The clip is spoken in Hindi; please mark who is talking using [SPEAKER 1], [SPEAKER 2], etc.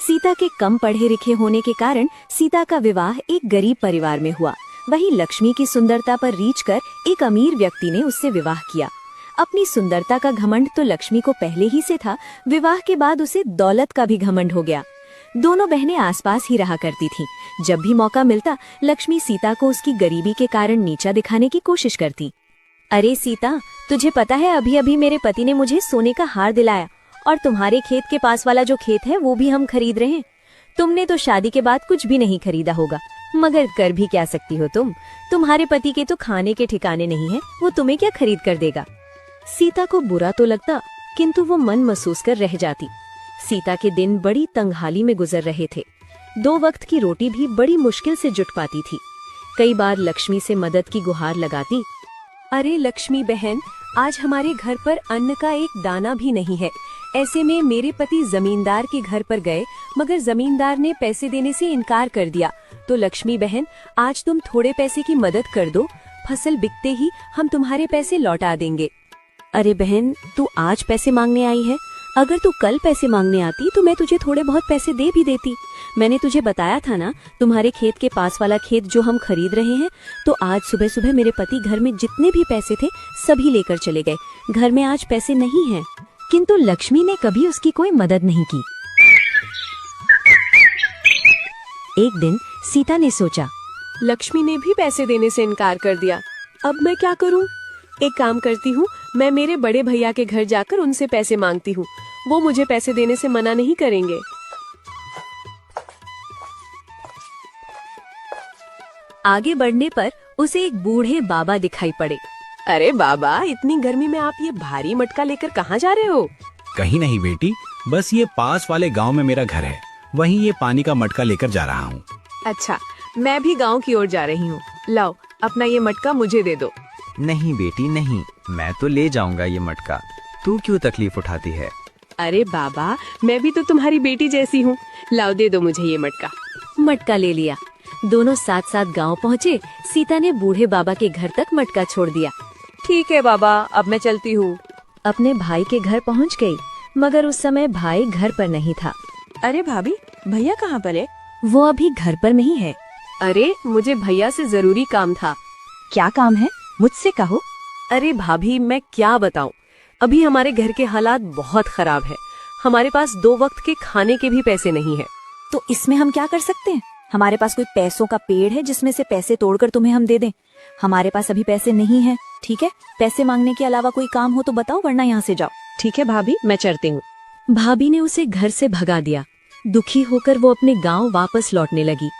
[SPEAKER 1] सीता के कम पढ़े लिखे होने के कारण सीता का विवाह एक गरीब परिवार में हुआ। वहीं लक्ष्मी की सुंदरता पर रीझ कर एक अमीर व्यक्ति ने उससे विवाह किया। अपनी सुंदरता का घमंड तो लक्ष्मी को पहले ही से था, विवाह के बाद उसे दौलत का भी घमंड हो गया। दोनों बहनें आसपास ही रहा करती थीं। जब भी मौका मिलता लक्ष्मी सीता को उसकी गरीबी के कारण नीचा दिखाने की कोशिश करती। अरे सीता, तुझे पता है अभी अभी मेरे पति ने मुझे सोने का हार दिलाया और तुम्हारे खेत के पास वाला जो खेत है वो भी हम खरीद रहे हैं। तुमने तो शादी के बाद कुछ भी नहीं खरीदा होगा, मगर कर भी क्या सकती हो तुम्हारे पति के तो खाने के ठिकाने नहीं है, वो तुम्हें क्या खरीद कर देगा। सीता को बुरा तो लगता किंतु वो मन महसूस कर रह जाती। सीता के दिन बड़ी तंगहाली में गुजर रहे थे। 2 वक्त की रोटी भी बड़ी मुश्किल से जुट पाती थी। कई बार लक्ष्मी से मदद की गुहार लगाती। अरे लक्ष्मी बहन, आज हमारे घर पर अन्न का एक दाना भी नहीं है। ऐसे में मेरे पति जमींदार के घर पर गए, मगर जमींदार ने पैसे देने से इनकार कर दिया। तो लक्ष्मी बहन, आज तुम थोड़े पैसे की मदद कर दो, फसल बिकते ही हम तुम्हारे पैसे लौटा देंगे। अरे बहन, तू आज पैसे मांगने आई है? अगर तू कल पैसे मांगने आती तो मैं तुझे थोड़े बहुत पैसे दे भी देती। मैंने तुझे बताया था ना, तुम्हारे खेत के पास वाला खेत जो हम खरीद रहे हैं। तो आज सुबह सुबह मेरे पति घर में जितने भी पैसे थे सभी लेकर चले गए। घर में आज पैसे नहीं हैं। किंतु लक्ष्मी ने कभी उसकी कोई मदद नहीं की। एक दिन सीता ने सोचा,
[SPEAKER 2] लक्ष्मी ने भी पैसे देने से इनकार कर दिया, अब मैं क्या करूं? एक काम करती हूँ, मैं मेरे बड़े भैया के घर जाकर उनसे पैसे मांगती हूँ, वो मुझे पैसे देने से मना नहीं करेंगे।
[SPEAKER 1] आगे बढ़ने पर उसे एक बूढ़े बाबा दिखाई पड़े।
[SPEAKER 2] अरे बाबा, इतनी गर्मी में आप ये भारी मटका लेकर कहाँ जा रहे हो?
[SPEAKER 3] कहीं नहीं बेटी, बस ये पास वाले गांव में मेरा घर है, वहीं ये पानी का मटका लेकर जा रहा हूँ।
[SPEAKER 2] अच्छा, मैं भी गांव की ओर जा रही हूँ। लाओ, अपना ये मटका मुझे दे दो।
[SPEAKER 4] नहीं बेटी नहीं, मैं तो ले जाऊंगा ये मटका, तू क्यों तकलीफ उठाती है?
[SPEAKER 2] अरे बाबा, मैं भी तो तुम्हारी बेटी जैसी हूँ, लाओ दे दो मुझे ये मटका।
[SPEAKER 1] मटका ले लिया। दोनों साथ साथ गांव पहुँचे। सीता ने बूढ़े बाबा के घर तक मटका छोड़ दिया।
[SPEAKER 2] ठीक है बाबा, अब मैं चलती हूँ।
[SPEAKER 1] अपने भाई के घर पहुँच गई, मगर उस समय भाई घर पर नहीं था।
[SPEAKER 2] अरे भाभी, भैया कहाँ पर है?
[SPEAKER 1] वो अभी घर पर नहीं है।
[SPEAKER 2] अरे मुझे भैया से जरूरी काम था।
[SPEAKER 1] क्या काम है, मुझसे कहो।
[SPEAKER 2] अरे भाभी, मैं क्या बताऊं, अभी हमारे घर के हालात बहुत खराब है। हमारे पास 2 वक्त के खाने के भी पैसे नहीं है।
[SPEAKER 1] तो इसमें हम क्या कर सकते हैं? हमारे पास कोई पैसों का पेड़ है जिसमें से पैसे तोड़कर तुम्हें हम दे दें? हमारे पास अभी पैसे नहीं है। ठीक है, पैसे मांगने के अलावा कोई काम हो तो बताओ, वरना यहाँ से जाओ।
[SPEAKER 2] ठीक है भाभी, मैं चलती हूँ।
[SPEAKER 1] भाभी ने उसे घर से भगा दिया। दुखी होकर वो अपने गांव वापस लौटने लगी।